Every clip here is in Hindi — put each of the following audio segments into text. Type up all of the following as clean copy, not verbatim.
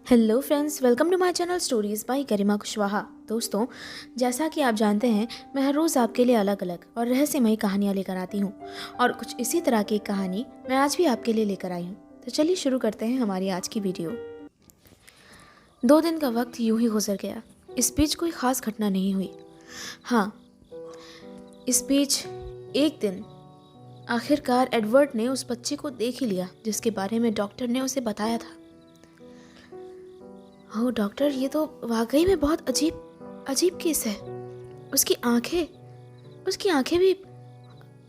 Hello friends, welcome to my channel stories by Garima Kushwaha. दोस्तों, जैसा कि आप जानते हैं, मैं हर रोज़ आपके लिए अलग अलग और रहस्यमयी कहानियाँ लेकर आती हूँ और कुछ इसी तरह की कहानी मैं आज भी आपके लिए लेकर आई हूँ। तो चलिए शुरू करते हैं हमारी आज की वीडियो। 2 दिन का वक्त यूं ही गुजर गया। इस बीच कोई ख़ास घटना नहीं हुई। हाँ, इस बीच एक दिन आखिरकार एडवर्ड ने उस बच्चे को देख ही लिया जिसके बारे में डॉक्टर ने उसे बताया था। ओह डॉक्टर, ये तो वाकई में बहुत अजीब अजीब केस है। उसकी आंखें भी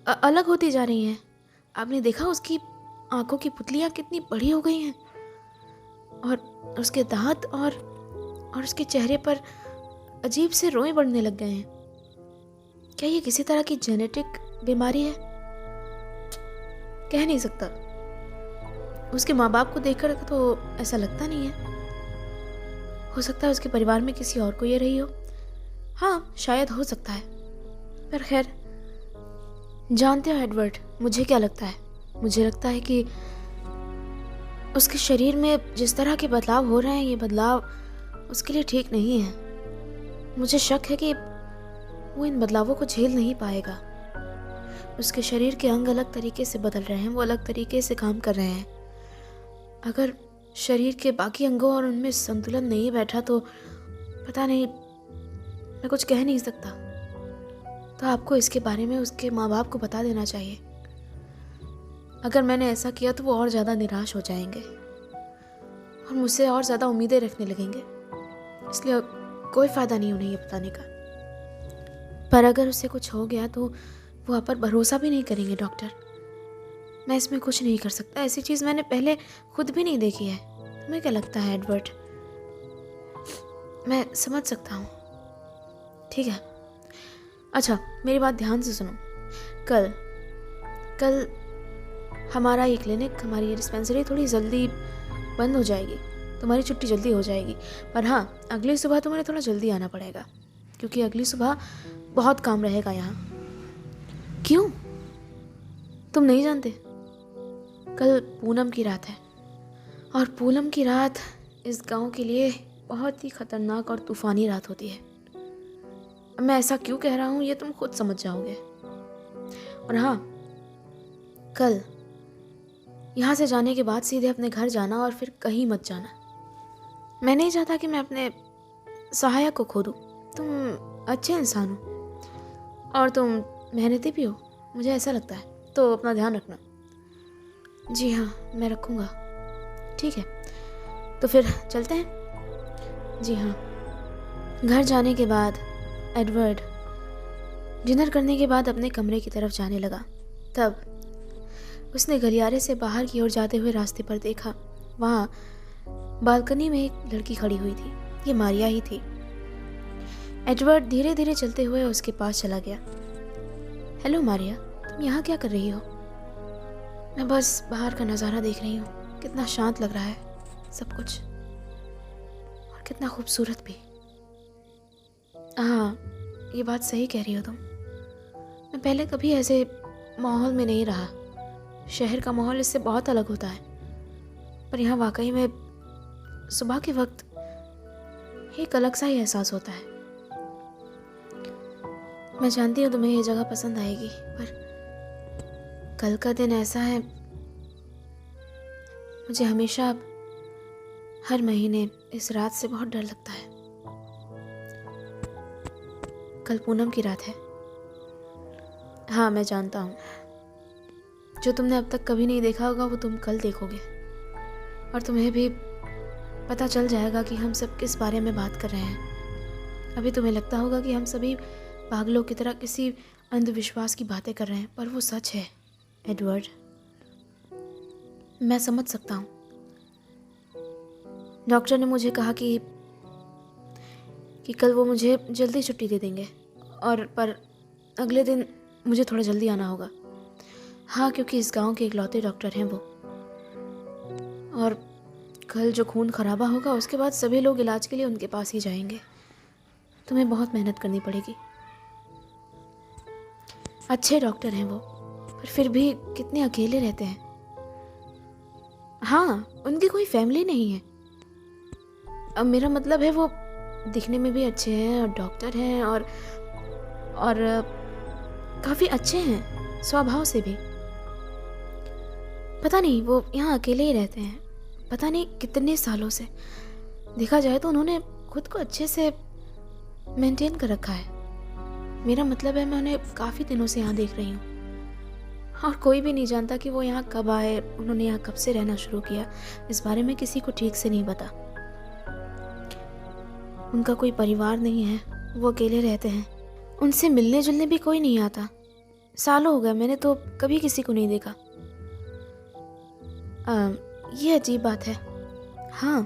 अलग होती जा रही हैं। आपने देखा उसकी आंखों की पुतलियां कितनी बड़ी हो गई हैं और उसके दांत और उसके चेहरे पर अजीब से रोए बढ़ने लग गए हैं। क्या ये किसी तरह की जेनेटिक बीमारी है? कह नहीं सकता। उसके माँ बाप को देखकर तो ऐसा लगता नहीं है। हो सकता है उसके परिवार में किसी और को ये रही हो। हाँ, शायद हो सकता है। पर खैर, जानते हो एडवर्ड, मुझे क्या लगता है? मुझे लगता है कि उसके शरीर में जिस तरह के बदलाव हो रहे हैं, ये बदलाव उसके लिए ठीक नहीं है। मुझे शक है कि वो इन बदलावों को झेल नहीं पाएगा। उसके शरीर के अंग अलग तरीके से बदल रहे हैं, वो अलग तरीके से काम कर रहे हैं। अगर शरीर के बाकी अंगों और उनमें संतुलन नहीं बैठा तो पता नहीं, मैं कुछ कह नहीं सकता। तो आपको इसके बारे में उसके माँ बाप को बता देना चाहिए। अगर मैंने ऐसा किया तो वो और ज़्यादा निराश हो जाएंगे और मुझसे और ज़्यादा उम्मीदें रखने लगेंगे। इसलिए कोई फ़ायदा नहीं उन्हें ये बताने का। पर अगर उससे कुछ हो गया तो वो आप पर भरोसा भी नहीं करेंगे डॉक्टर। मैं इसमें कुछ नहीं कर सकता। ऐसी चीज़ मैंने पहले खुद भी नहीं देखी है। तुम्हें क्या लगता है एडवर्ड? मैं समझ सकता हूँ। ठीक है, अच्छा मेरी बात ध्यान से सुनो। कल हमारा ये क्लिनिक, हमारी ये डिस्पेंसरी थोड़ी जल्दी बंद हो जाएगी। तुम्हारी छुट्टी जल्दी हो जाएगी। पर हाँ, अगली सुबह तुम्हें थोड़ा जल्दी आना पड़ेगा क्योंकि अगली सुबह बहुत काम रहेगा यहाँ। क्यों? तुम नहीं जानते? कल पूनम की रात है और पूनम की रात इस गांव के लिए बहुत ही खतरनाक और तूफानी रात होती है। मैं ऐसा क्यों कह रहा हूँ ये तुम खुद समझ जाओगे। और हाँ, कल यहाँ से जाने के बाद सीधे अपने घर जाना और फिर कहीं मत जाना। मैं नहीं चाहता कि मैं अपने सहायक को खो दूँ। तुम अच्छे इंसान हो और तुम मेहनती भी हो, मुझे ऐसा लगता है। तो अपना ध्यान रखना। जी हाँ, मैं रखूँगा। ठीक है, तो फिर चलते हैं। जी हाँ। घर जाने के बाद एडवर्ड डिनर करने के बाद अपने कमरे की तरफ जाने लगा। तब उसने गलियारे से बाहर की ओर जाते हुए रास्ते पर देखा। वहाँ बालकनी में एक लड़की खड़ी हुई थी। ये मारिया ही थी। एडवर्ड धीरे धीरे चलते हुए उसके पास चला गया। हेलो मारिया, तुम यहाँ क्या कर रही हो? मैं बस बाहर का नज़ारा देख रही हूँ। कितना शांत लग रहा है सब कुछ और कितना खूबसूरत भी। हाँ, ये बात सही कह रही हो तुम। मैं पहले कभी ऐसे माहौल में नहीं रहा। शहर का माहौल इससे बहुत अलग होता है। पर यहाँ वाकई में सुबह के वक्त एक अलग सा ही एहसास होता है। मैं जानती हूँ तुम्हें ये जगह पसंद आएगी, पर कल का दिन ऐसा है, मुझे हमेशा हर महीने इस रात से बहुत डर लगता है। कल पूनम की रात है। हाँ, मैं जानता हूँ। जो तुमने अब तक कभी नहीं देखा होगा वो तुम कल देखोगे और तुम्हें भी पता चल जाएगा कि हम सब किस बारे में बात कर रहे हैं। अभी तुम्हें लगता होगा कि हम सभी पागलों की तरह किसी अंधविश्वास की बातें कर रहे हैं, पर वो सच है एडवर्ड। मैं समझ सकता हूँ। डॉक्टर ने मुझे कहा कि कल वो मुझे जल्दी छुट्टी दे देंगे पर अगले दिन मुझे थोड़ा जल्दी आना होगा। हाँ, क्योंकि इस गांव के इकलौते डॉक्टर हैं वो। और कल जो खून खराबा होगा उसके बाद सभी लोग इलाज के लिए उनके पास ही जाएंगे। तुम्हें बहुत मेहनत करनी पड़ेगी। अच्छे डॉक्टर हैं वो, पर फिर भी कितने अकेले रहते हैं। हाँ, उनकी कोई फैमिली नहीं है। अब मेरा मतलब है वो दिखने में भी अच्छे हैं और डॉक्टर हैं और काफ़ी अच्छे हैं स्वभाव से भी। पता नहीं वो यहाँ अकेले ही रहते हैं, पता नहीं कितने सालों से। देखा जाए तो उन्होंने खुद को अच्छे से मेंटेन कर रखा है। मेरा मतलब है मैं उन्हें काफ़ी दिनों से यहाँ देख रही हूँ और कोई भी नहीं जानता कि वो यहाँ कब आए, उन्होंने यहाँ कब से रहना शुरू किया। इस बारे में किसी को ठीक से नहीं पता। उनका कोई परिवार नहीं है, वो अकेले रहते हैं। उनसे मिलने जुलने भी कोई नहीं आता। सालों हो गए, मैंने तो कभी किसी को नहीं देखा। ये अजीब बात है। हाँ,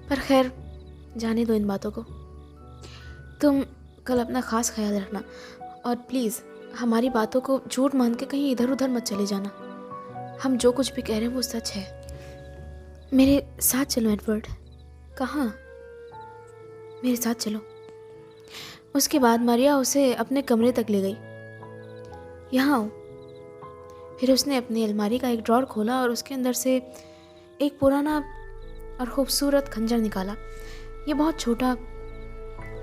पर खैर जाने दो इन बातों को। तुम कल अपना ख़ास ख्याल रखना और प्लीज़ हमारी बातों को झूठ मान के कहीं इधर उधर मत चले जाना। हम जो कुछ भी कह रहे हैं वो सच है। मेरे साथ चलो एडवर्ड। कहाँ? मेरे साथ चलो। उसके बाद मारिया उसे अपने कमरे तक ले गई। यहाँ आओ। फिर उसने अपनी अलमारी का एक ड्रॉर खोला और उसके अंदर से एक पुराना और ख़ूबसूरत खंजर निकाला। ये बहुत छोटा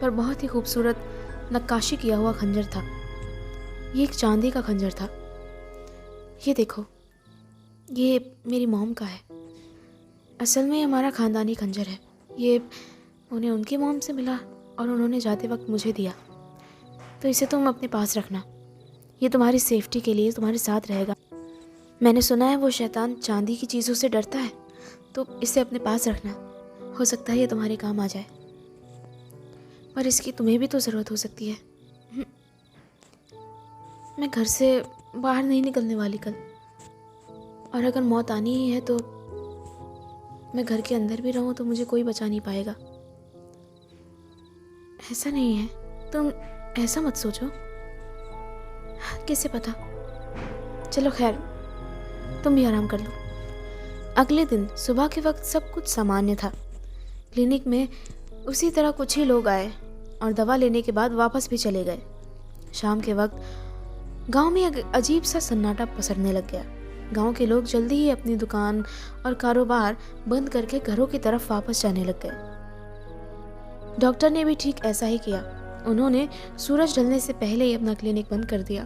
पर बहुत ही खूबसूरत नक्काशी किया हुआ खंजर था। ये एक चांदी का खंजर था। ये देखो, ये मेरी मॉम का है। असल में हमारा ख़ानदानी खंजर है। ये उन्हें उनकी मॉम से मिला और उन्होंने जाते वक्त मुझे दिया। तो इसे तुम अपने पास रखना। ये तुम्हारी सेफ्टी के लिए तुम्हारे साथ रहेगा। मैंने सुना है वो शैतान चांदी की चीज़ों से डरता है, तो इसे अपने पास रखना। हो सकता है ये तुम्हारे काम आ जाए, पर इसकी तुम्हें भी तो ज़रूरत हो सकती है। मैं घर से बाहर नहीं निकलने वाली कल, और अगर मौत आनी ही है तो मैं घर के अंदर भी रहूं तो मुझे कोई बचा नहीं पाएगा। ऐसा नहीं है, तुम ऐसा मत सोचो। किसे पता। चलो खैर, तुम भी आराम कर लो। अगले दिन सुबह के वक्त सब कुछ सामान्य था। क्लिनिक में उसी तरह कुछ ही लोग आए और दवा लेने के बाद वापस भी चले गए। शाम के वक्त गांव में एक अजीब सा सन्नाटा पसरने लग गया। गांव के लोग जल्दी ही अपनी दुकान और कारोबार बंद करके घरों की तरफ वापस जाने लग गए। डॉक्टर ने भी ठीक ऐसा ही किया। उन्होंने सूरज ढलने से पहले ही अपना क्लिनिक बंद कर दिया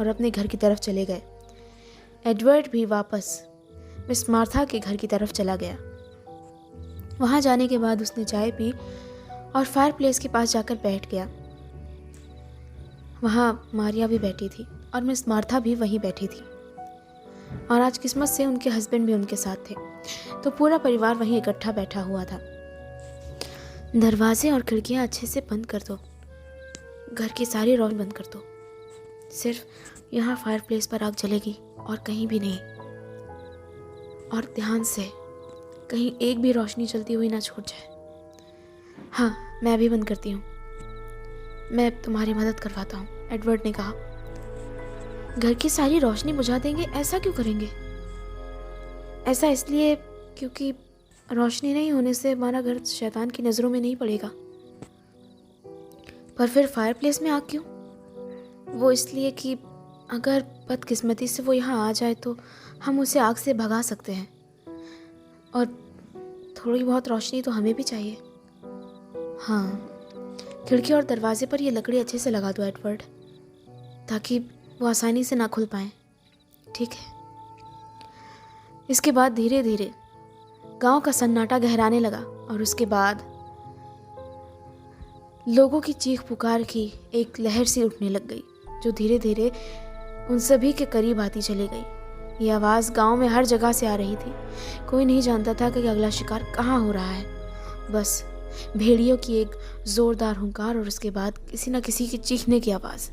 और अपने घर की तरफ चले गए। एडवर्ड भी वापस मिस मार्था के घर की तरफ चला गया। वहां जाने के बाद उसने चाय पी और फायर प्लेस के पास जाकर बैठ गया। वहां मारिया भी बैठी थी और मिस मार्था भी वहीं बैठी थी, और आज किस्मत से उनके हस्बैंड भी उनके साथ थे, तो पूरा परिवार वहीं इकट्ठा बैठा हुआ था। दरवाजे और खिड़कियां अच्छे से बंद कर दो, घर की सारी रोशनी बंद कर दो। सिर्फ यहाँ फायर प्लेस पर आग जलेगी और कहीं भी नहीं। और ध्यान से, कहीं एक भी रोशनी जलती हुई ना छूट जाए। हाँ, मैं भी बंद करती हूँ। मैं तुम्हारी मदद करवाता हूँ, एडवर्ड ने कहा। घर की सारी रोशनी बुझा देंगे? ऐसा क्यों करेंगे? ऐसा इसलिए क्योंकि रोशनी नहीं होने से हमारा घर शैतान की नज़रों में नहीं पड़ेगा। पर फिर फायर प्लेस में आग क्यों? वो इसलिए कि अगर बदकिस्मती से वो यहाँ आ जाए तो हम उसे आग से भगा सकते हैं, और थोड़ी बहुत रोशनी तो हमें भी चाहिए। हाँ, खिड़की और दरवाजे पर ये लकड़ी अच्छे से लगा दो एडवर्ड, ताकि वो आसानी से ना खुल पाए। ठीक है। इसके बाद धीरे धीरे गांव का सन्नाटा गहराने लगा और उसके बाद लोगों की चीख पुकार की एक लहर सी उठने लग गई, जो धीरे धीरे उन सभी के करीब आती चली गई। ये आवाज़ गांव में हर जगह से आ रही थी। कोई नहीं जानता था कि अगला शिकार कहाँ हो रहा है। बस भेड़ियों की एक ज़ोरदार हुंकार और उसके बाद किसी न किसी की चीखने की आवाज़।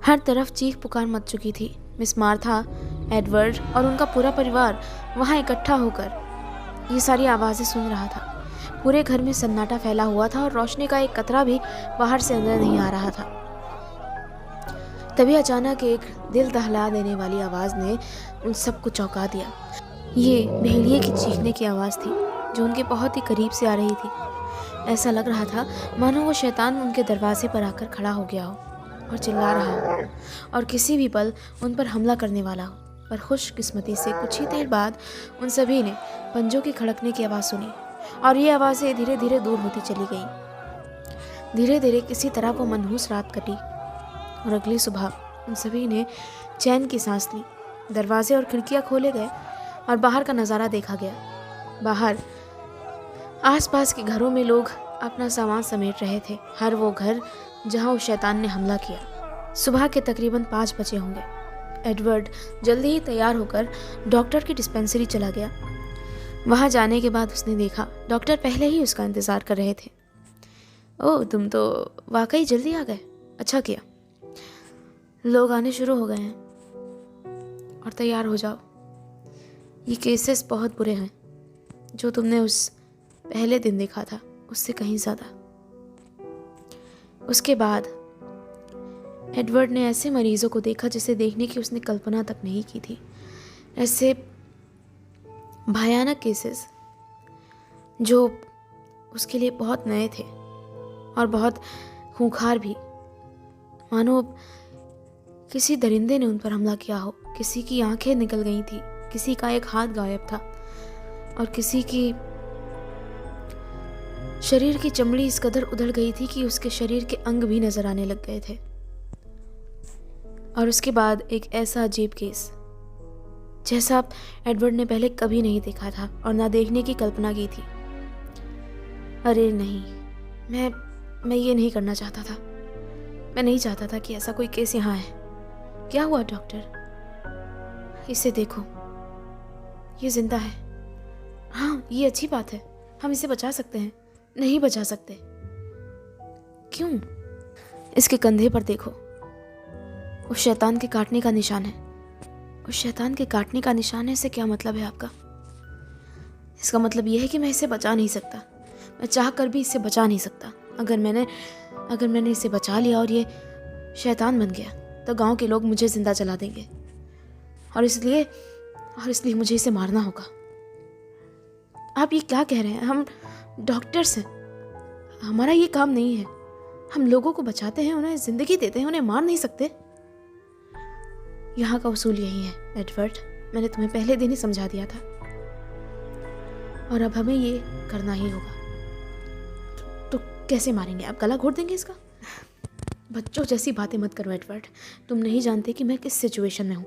हर तरफ चीख पुकार मच चुकी थी। मिस मार्था, एडवर्ड और उनका पूरा परिवार वहाँ इकट्ठा होकर ये सारी आवाज़ें सुन रहा था। पूरे घर में सन्नाटा फैला हुआ था और रोशनी का एक कतरा भी बाहर से अंदर नहीं आ रहा था। तभी अचानक एक दिल दहला देने वाली आवाज़ ने उन सबको चौंका दिया। ये भेड़िए की चीखने की आवाज़ थी, जो उनके बहुत ही करीब से आ रही थी। ऐसा लग रहा था मानो वो शैतान उनके दरवाजे पर आकर खड़ा हो गया हो और चिल्ला रहा हो और किसी भी पल उन पर हमला करने वाला हो। पर खुशकिस्मती से कुछ ही देर बाद उन सभी ने पंजों की खड़कने की आवाज़ सुनी और ये आवाज़ें धीरे धीरे दूर होती चली गईं। धीरे धीरे किसी तरह वो मनहूस रात कटी और अगली सुबह उन सभी ने चैन की सांस ली। दरवाजे और खिड़कियां खोले गए और बाहर का नज़ारा देखा गया। बाहर आसपास के घरों में लोग अपना सामान समेट रहे थे, हर वो घर जहां उस शैतान ने हमला किया। सुबह के तकरीबन 5 बजे होंगे। एडवर्ड जल्दी ही तैयार होकर डॉक्टर की डिस्पेंसरी चला गया। वहां जाने के बाद उसने देखा डॉक्टर पहले ही उसका इंतज़ार कर रहे थे। ओह, तुम तो वाकई जल्दी आ गए, अच्छा किया। लोग आने शुरू हो गए हैं और तैयार हो जाओ। ये केसेस बहुत बुरे हैं, जो तुमने उस पहले दिन देखा था उससे कहीं ज़्यादा। उसके बाद एडवर्ड ने ऐसे मरीजों को देखा जिसे देखने की उसने कल्पना तक नहीं की थी। ऐसे भयानक केसेस जो उसके लिए बहुत नए थे और बहुत खूंखार भी, मानो किसी दरिंदे ने उन पर हमला किया हो। किसी की आंखें निकल गई थी, किसी का एक हाथ गायब था और किसी की शरीर की चमड़ी इस कदर उधड़ गई थी कि उसके शरीर के अंग भी नजर आने लग गए थे। और उसके बाद एक ऐसा अजीब केस जैसा एडवर्ड ने पहले कभी नहीं देखा था और ना देखने की कल्पना की थी। अरे नहीं, मैं ये नहीं करना चाहता था। मैं नहीं चाहता था कि ऐसा कोई केस यहाँ है। क्या हुआ डॉक्टर? इसे देखो, ये जिंदा है। हाँ, ये अच्छी बात है, हम इसे बचा सकते हैं। नहीं बचा सकते। क्यों? इसके कंधे पर देखो, उस शैतान के काटने का निशान है। उस शैतान के काटने का निशान है, इससे क्या मतलब है आपका? इसका मतलब यह है कि मैं इसे बचा नहीं सकता। मैं चाह कर भी इसे बचा नहीं सकता। अगर मैंने इसे बचा लिया और ये शैतान बन गया तो गांव के लोग मुझे जिंदा जला देंगे और इसलिए मुझे इसे मारना होगा। आप ये क्या कह रहे हैं? हम डॉक्टर्स हैं, हमारा ये काम नहीं है। हम लोगों को बचाते हैं, उन्हें जिंदगी देते हैं, उन्हें मार नहीं सकते। यहाँ का उसूल यही है एडवर्ड, मैंने तुम्हें पहले दिन ही समझा दिया था और अब हमें ये करना ही होगा। तो कैसे मारेंगे? आप गला घोट देंगे इसका? बच्चों जैसी बातें मत करो एडवर्ड। तुम नहीं जानते कि मैं किस सिचुएशन में हूँ,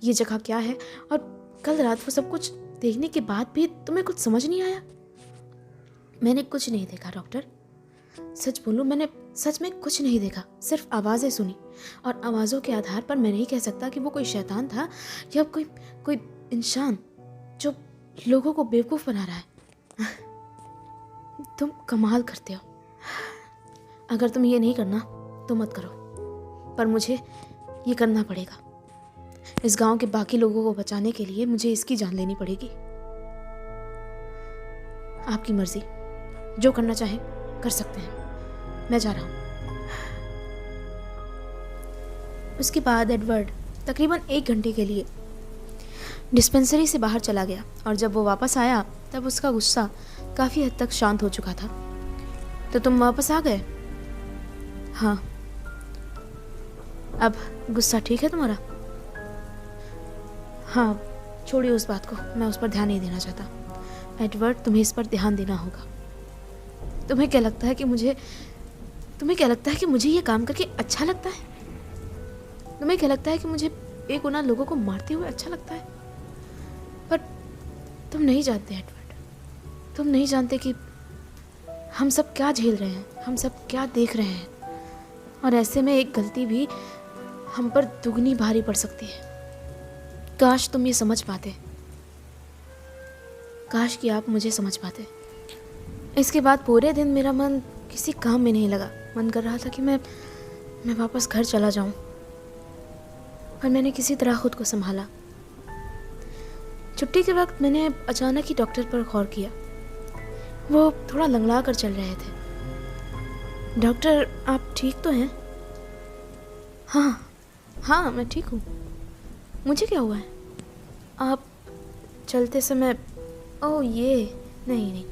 ये जगह क्या है, और कल रात वो सब कुछ देखने के बाद भी तुम्हें कुछ समझ नहीं आया। मैंने कुछ नहीं देखा डॉक्टर, सच बोलूं, मैंने सच में कुछ नहीं देखा, सिर्फ आवाज़ें सुनी और आवाज़ों के आधार पर मैं नहीं कह सकता कि वो कोई शैतान था या कोई इंसान जो लोगों को बेवकूफ़ बना रहा है। तुम कमाल करते हो। अगर तुम ये नहीं करना तो मत करो, पर मुझे ये करना पड़ेगा। इस गांव के बाकी लोगों को बचाने के लिए मुझे इसकी जान लेनी पड़ेगी। आपकी मर्जी, जो करना चाहें कर सकते हैं, मैं जा रहा हूं। उसके बाद एडवर्ड तकरीबन 1 घंटे के लिए डिस्पेंसरी से बाहर चला गया और जब वो वापस आया तब उसका गुस्सा काफ़ी हद तक शांत हो चुका था। तो तुम वापस आ गए? हाँ। अब गुस्सा ठीक है तुम्हारा? हाँ, छोड़िए उस बात को, मैं उस पर ध्यान नहीं देना चाहता। एडवर्ड, तुम्हें इस पर ध्यान देना होगा। तुम्हें क्या लगता है कि मुझे ये काम करके अच्छा लगता है? तुम्हें क्या लगता है कि मुझे बेगुनाह लोगों को मारते हुए अच्छा लगता है? पर तुम नहीं जानते एडवर्ड, तुम नहीं जानते कि हम सब क्या झेल रहे हैं, हम सब क्या देख रहे हैं, और ऐसे में एक गलती भी हम पर दुगनी भारी पड़ सकती है। काश तुम ये समझ पाते, काश कि आप मुझे समझ पाते। इसके बाद पूरे दिन मेरा मन किसी काम में नहीं लगा। मन कर रहा था कि मैं वापस घर चला जाऊं, पर मैंने किसी तरह खुद को संभाला। छुट्टी के वक्त मैंने अचानक ही डॉक्टर पर गौर किया। वो थोड़ा लंगड़ा कर चल रहे थे। डॉक्टर, आप ठीक तो हैं? हाँ, मैं ठीक हूँ। मुझे क्या हुआ है? आप चलते समय, ओह ये नहीं,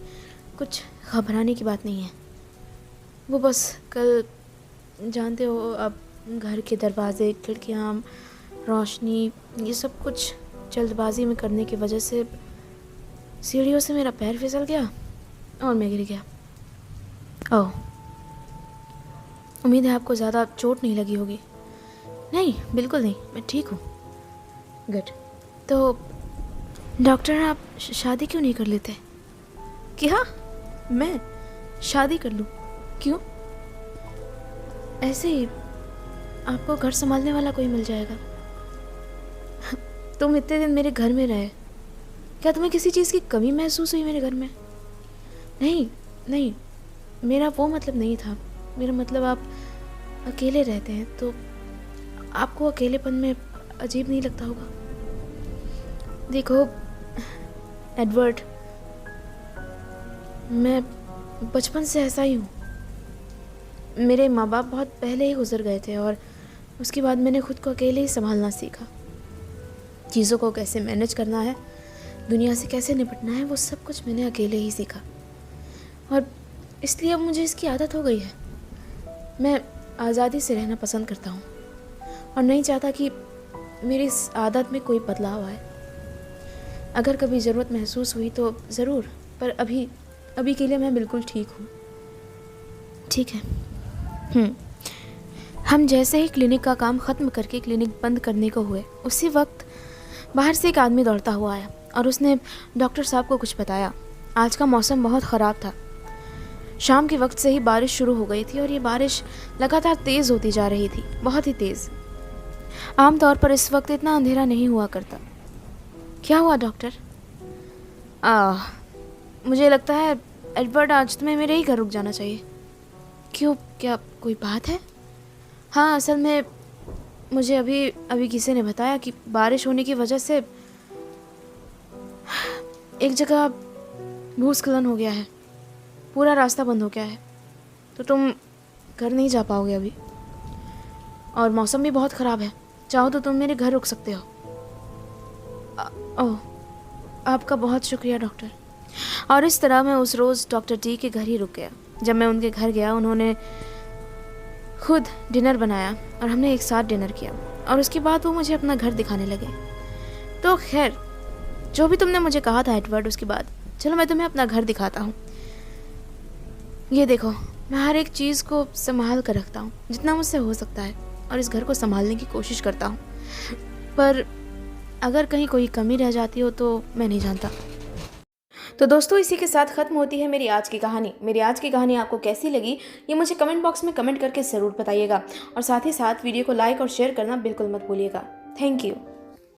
कुछ घबराने की बात नहीं है। वो बस कल जानते हो, अब घर के दरवाजे, खिड़कियाँ, रोशनी, ये सब कुछ जल्दबाजी में करने की वजह से सीढ़ियों से मेरा पैर फिसल गया और मैं गिर गया। ओह, उम्मीद है आपको ज़्यादा चोट नहीं लगी होगी। नहीं, बिल्कुल नहीं, मैं ठीक हूँ। गुड। तो डॉक्टर, आप शादी क्यों नहीं कर लेते? क्या? मैं शादी कर लूँ? क्यों? ऐसे ही आपको घर संभालने वाला कोई मिल जाएगा। तुम इतने दिन मेरे घर में रहे, क्या तुम्हें किसी चीज़ की कमी महसूस हुई मेरे घर में? नहीं नहीं, मेरा वो मतलब नहीं था। मेरा मतलब आप अकेले रहते हैं तो आपको अकेलेपन में अजीब नहीं लगता होगा। देखो एडवर्ड, मैं बचपन से ऐसा ही हूँ। मेरे माँ बाप बहुत पहले ही गुजर गए थे और उसके बाद मैंने खुद को अकेले ही संभालना सीखा। चीज़ों को कैसे मैनेज करना है, दुनिया से कैसे निपटना है, वो सब कुछ मैंने अकेले ही सीखा। और इसलिए अब मुझे इसकी आदत हो गई है। मैं आज़ादी से रहना पसंद करता हूँ और नहीं चाहता कि मेरी इस आदत में कोई बदलाव आए। अगर कभी ज़रूरत महसूस हुई तो ज़रूर, पर अभी के लिए मैं बिल्कुल ठीक हूँ। ठीक है। हम जैसे ही क्लिनिक का काम ख़त्म करके क्लिनिक बंद करने को हुए, उसी वक्त बाहर से एक आदमी दौड़ता हुआ आया और उसने डॉक्टर साहब को कुछ बताया। आज का मौसम बहुत ख़राब था। शाम के वक्त से ही बारिश शुरू हो गई थी और ये बारिश लगातार तेज़ होती जा रही थी, बहुत ही तेज़। आमतौर पर इस वक्त इतना अंधेरा नहीं हुआ करता। क्या हुआ डॉक्टर? मुझे लगता है एडवर्ड, आज तुम्हें मेरे ही घर रुक जाना चाहिए। क्यों, क्या कोई बात है? हाँ, असल में मुझे अभी किसी ने बताया कि बारिश होने की वजह से एक जगह भूस्खलन हो गया है, पूरा रास्ता बंद हो गया है, तो तुम घर नहीं जा पाओगे अभी। और मौसम भी बहुत ख़राब है, चाहो तो तुम मेरे घर रुक सकते हो। ओह, आपका बहुत शुक्रिया डॉक्टर। और इस तरह मैं उस रोज़ डॉक्टर टी के घर ही रुक गया। जब मैं उनके घर गया, उन्होंने खुद डिनर बनाया और हमने एक साथ डिनर किया और उसके बाद वो मुझे अपना घर दिखाने लगे। तो खैर, जो भी तुमने मुझे कहा था एडवर्ड, उसके बाद चलो मैं तुम्हें अपना घर दिखाता हूँ। ये देखो, मैं हर एक चीज़ को संभाल कर रखता हूँ जितना मुझसे हो सकता है और इस घर को संभालने की कोशिश करता हूँ, पर अगर कहीं कोई कमी रह जाती हो तो मैं नहीं जानता। तो दोस्तों, इसी के साथ ख़त्म होती है मेरी आज की कहानी। मेरी आज की कहानी आपको कैसी लगी ये मुझे कमेंट बॉक्स में कमेंट करके ज़रूर बताइएगा और साथ ही साथ वीडियो को लाइक और शेयर करना बिल्कुल मत भूलिएगा। Thank you.